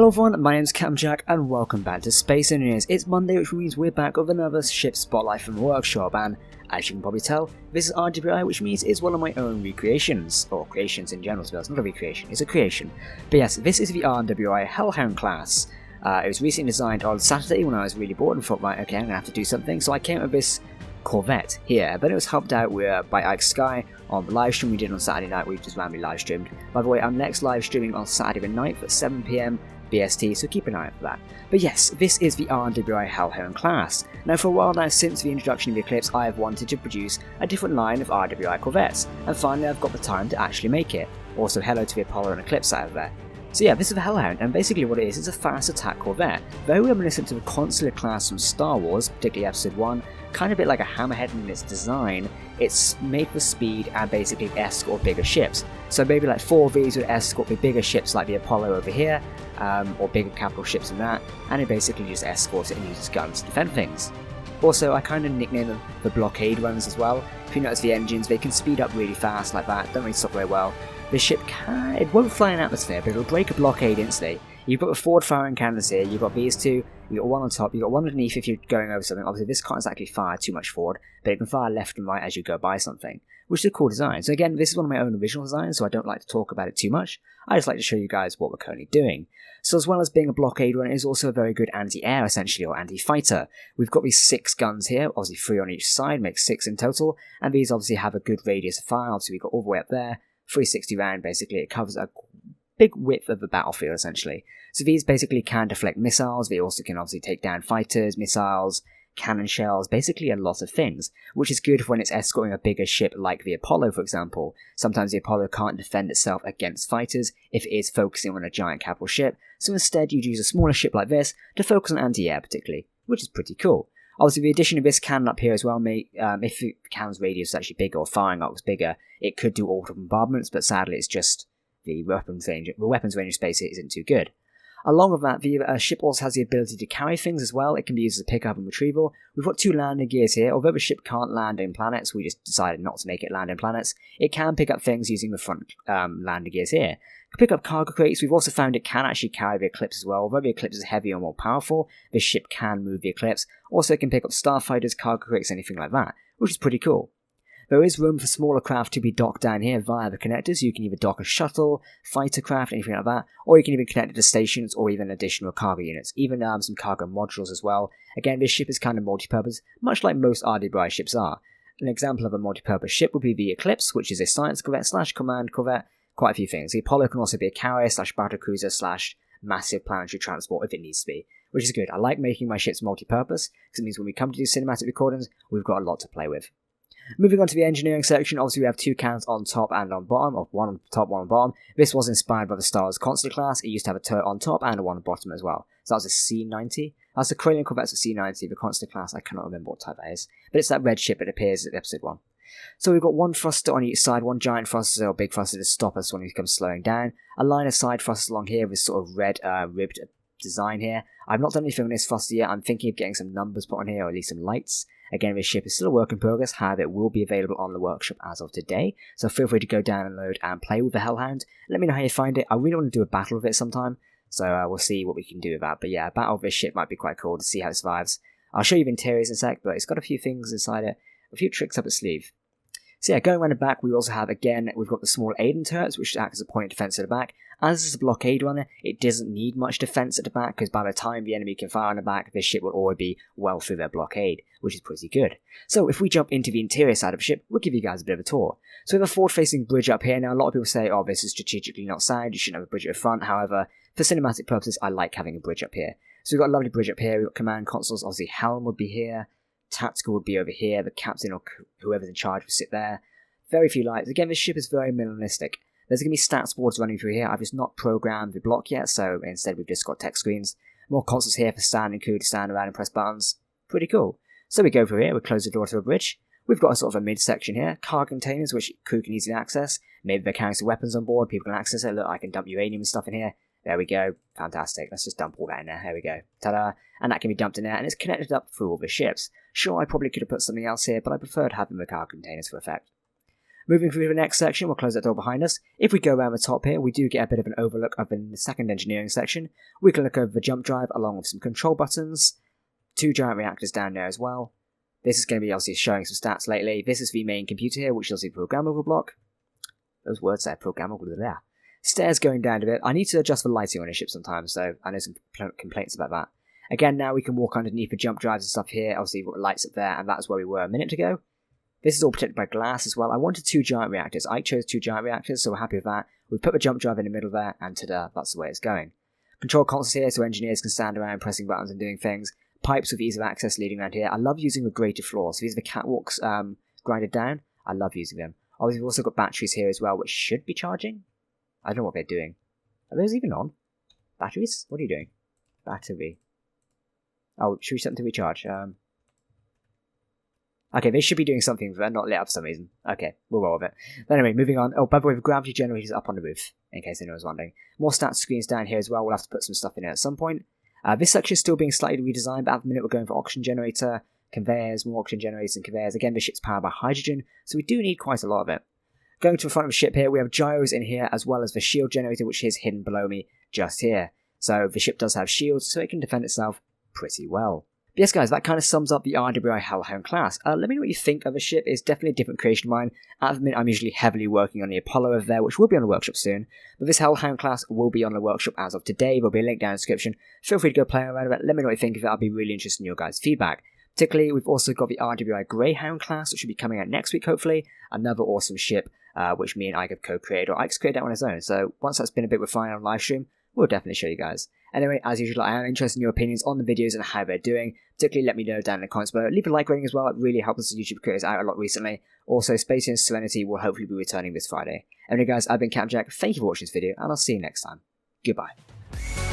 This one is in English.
Hello everyone, my name's Captain Jack and welcome back to Space Engineers. It's Monday, which means we're back with another ship spotlight from the workshop, and as you can probably tell, this is RWI, which means it's one of my own recreations, or creations in general, so it's not a recreation, it's a creation. But yes, this is the RWI Hell Hound class. It was recently designed on Saturday when I was really bored and thought, right, okay, I'm going to have to do something, so I came up with this Corvette here. Then it was helped out by Ike Sky on the live stream we did on Saturday night. We just randomly live streamed. By the way, I'm next live streaming on Saturday night at 7 PM BST, so keep an eye out for that. But yes, this is the RWI Hell Hound class. Now for a while now, since the introduction of the Eclipse, I have wanted to produce a different line of RWI Corvettes, and finally I've got the time to actually make it. Also hello to the Apollo and Eclipse out of there. So yeah, this is the Hell Hound, and basically what it is a fast attack Corvette, very reminiscent to the Consular class from Star Wars, particularly Episode 1, kind of a bit like a Hammerhead in its design. It's made for speed and basically escort bigger ships. So maybe like 4 of these would escort the bigger ships like the Apollo over here, or bigger capital ships than that, and it basically just escorts it and uses guns to defend things. Also, I kind of nicknamed them the blockade runs as well. If you notice the engines, they can speed up really fast like that, don't really stop very well. This ship it won't fly in atmosphere, but it'll break a blockade instantly. You've got the forward firing cannons here, you've got these two, you've got one on top, you've got one underneath if you're going over something. Obviously this can't actually fire too much forward, but it can fire left and right as you go by something, which is a cool design. So again, this is one of my own original designs, so I don't like to talk about it too much. I just like to show you guys what we're currently doing. So as well as being a blockade run, it is also a very good anti-air essentially, or anti-fighter. We've got these 6 guns here, obviously 3 on each side, makes 6 in total, and these obviously have a good radius of fire. Obviously we've got all the way up there, 360 round basically, it covers a big width of the battlefield essentially. So these basically can deflect missiles, they also can obviously take down fighters, missiles, cannon shells, basically a lot of things, which is good when it's escorting a bigger ship like the Apollo for example. Sometimes the Apollo can't defend itself against fighters if it is focusing on a giant capital ship, so instead you'd use a smaller ship like this to focus on anti-air particularly, which is pretty cool. Obviously the addition of this cannon up here as well, if the cannon's radius is actually bigger or firing arc was bigger, it could do auto bombardments, but sadly it's just the weapons range of space isn't too good. Along with that, the ship also has the ability to carry things as well. It can be used as a pickup and retrieval. We've got 2 landing gears here. Although the ship can't land in planets, we just decided not to make it land in planets. It can pick up things using the front landing gears here. It can pick up cargo crates. We've also found it can actually carry the Eclipse as well. Although the Eclipse is heavier and more powerful, this ship can move the Eclipse. Also, it can pick up starfighters, cargo crates, anything like that, which is pretty cool. There is room for smaller craft to be docked down here via the connectors. You can either dock a shuttle, fighter craft, anything like that, or you can even connect it to stations or even additional cargo units, even some cargo modules as well. Again, this ship is kind of multi-purpose, much like most RWI ships are. An example of a multi-purpose ship would be the Eclipse, which is a science corvette / command corvette, quite a few things. The Apollo can also be a carrier / battle cruiser / massive planetary transport if it needs to be, which is good. I like making my ships multi-purpose, because it means when we come to do cinematic recordings, we've got a lot to play with. Moving on to the engineering section, obviously we have 2 cannons on top and on bottom, or 1 on top, 1 on bottom. This was inspired by the Star Wars Consular class. It used to have a turret on top and a 1 on bottom as well. So that was a C-90. That's the Corellian Corvette's a C-90, the Consular class, I cannot remember what type that is. But it's that red ship that appears at episode 1. So we've got 1 thruster on each side, 1 giant thruster or big thruster to stop us when we come slowing down. A line of side thrusters along here with sort of red ribbed design here. I've not done anything on this thruster yet. I'm thinking of getting some numbers put on here, or at least some lights. Again, this ship is still a work in progress, however it will be available on the workshop as of today, so feel free to go download and play with the Hell Hound. Let me know how you find it. I really want to do a battle with it sometime, so we'll see what we can do with that. But yeah, a battle with this ship might be quite cool to see how it survives. I'll show you the interiors in a sec, but it's got a few things inside it, a few tricks up its sleeve. So yeah, going around the back, we also have, again, we've got the small Aiden turrets, which act as a point of defense at the back. As this is a blockade runner, it doesn't need much defense at the back, because by the time the enemy can fire on the back, this ship will already be well through their blockade, which is pretty good. So if we jump into the interior side of the ship, we'll give you guys a bit of a tour. So we have a forward-facing bridge up here. Now, a lot of people say, oh, this is strategically not sound, you shouldn't have a bridge at the front. However, for cinematic purposes, I like having a bridge up here. So we've got a lovely bridge up here, we've got command consoles, obviously helm would be here, tactical would be over here, the captain or whoever's in charge would sit there. Very few lights. Again, this ship is very minimalistic. There's going to be stats boards running through here. I've just not programmed the block yet, so instead we've just got text screens. More consoles here for standing crew to stand around and press buttons. Pretty cool. So we go through here, we close the door to a bridge. We've got a sort of a mid-section here, cargo containers which crew can easily access. Maybe they're carrying some weapons on board, people can access it. Look, I can dump uranium and stuff in here. There we go. Fantastic. Let's just dump all that in there. There we go. Ta-da. And that can be dumped in there, and it's connected up through all the ships. Sure, I probably could have put something else here, but I preferred having the cargo containers for effect. Moving through the next section, we'll close that door behind us. If we go around the top here, we do get a bit of an overlook of in the second engineering section. We can look over the jump drive along with some control buttons. 2 giant reactors down there as well. This is going to be obviously showing some stats lately. This is the main computer here, which is the programmable block. Those words there, programmable there. Stairs going down a bit. I need to adjust the lighting on a ship sometimes, so I know some complaints about that. Again, now we can walk underneath the jump drives and stuff here. Obviously, we've got lights up there, and that's where we were a minute ago. This is all protected by glass as well. I wanted 2 giant reactors. I chose 2 giant reactors, so we're happy with that. We've put the jump drive in the middle there, and ta-da, that's the way it's going. Control consoles here, so engineers can stand around pressing buttons and doing things. Pipes with ease of access leading around here. I love using the grated floors. So these are the catwalks grinded down. I love using them. Obviously, we've also got batteries here as well, which should be charging. I don't know what they're doing. Are those even on? Batteries? What are you doing? Battery. Oh, should we set them to recharge? Okay, they should be doing something, but they're not lit up for some reason. Okay, we'll roll with it. But anyway, moving on. Oh, by the way, the gravity generator is up on the roof, in case anyone was wondering. More stats screens down here as well. We'll have to put some stuff in it at some point. This section is still being slightly redesigned, but at the minute we're going for oxygen generator, conveyors, more oxygen generators and conveyors. Again, the ship's powered by hydrogen, so we do need quite a lot of it. Going to the front of the ship here, we have gyros in here, as well as the shield generator, which is hidden below me just here. So the ship does have shields, so it can defend itself pretty well. But yes guys, that kind of sums up the RWI Hell Hound class. Let me know what you think of the ship. It's definitely a different creation of mine. At the minute I'm usually heavily working on the Apollo over there, which will be on the workshop soon. But this Hell Hound class will be on the workshop as of today. There'll be a link down in the description. Feel free to go play around with it. Let me know what you think of it. I'll be really interested in your guys' feedback. Particularly, we've also got the RWI Greyhound class, which should be coming out next week hopefully. Another awesome ship, which me and Ike have co-created, or Ike's created that on his own. So once that's been a bit refined on live stream, we'll definitely show you guys. Anyway, as usual, I am interested in your opinions on the videos and how they're doing. Particularly, let me know down in the comments below. Leave a like rating as well. It really helps us YouTube creators out a lot recently. Also, Space and Serenity will hopefully be returning this Friday. Anyway, guys, I've been Captain Jack. Thank you for watching this video, and I'll see you next time. Goodbye.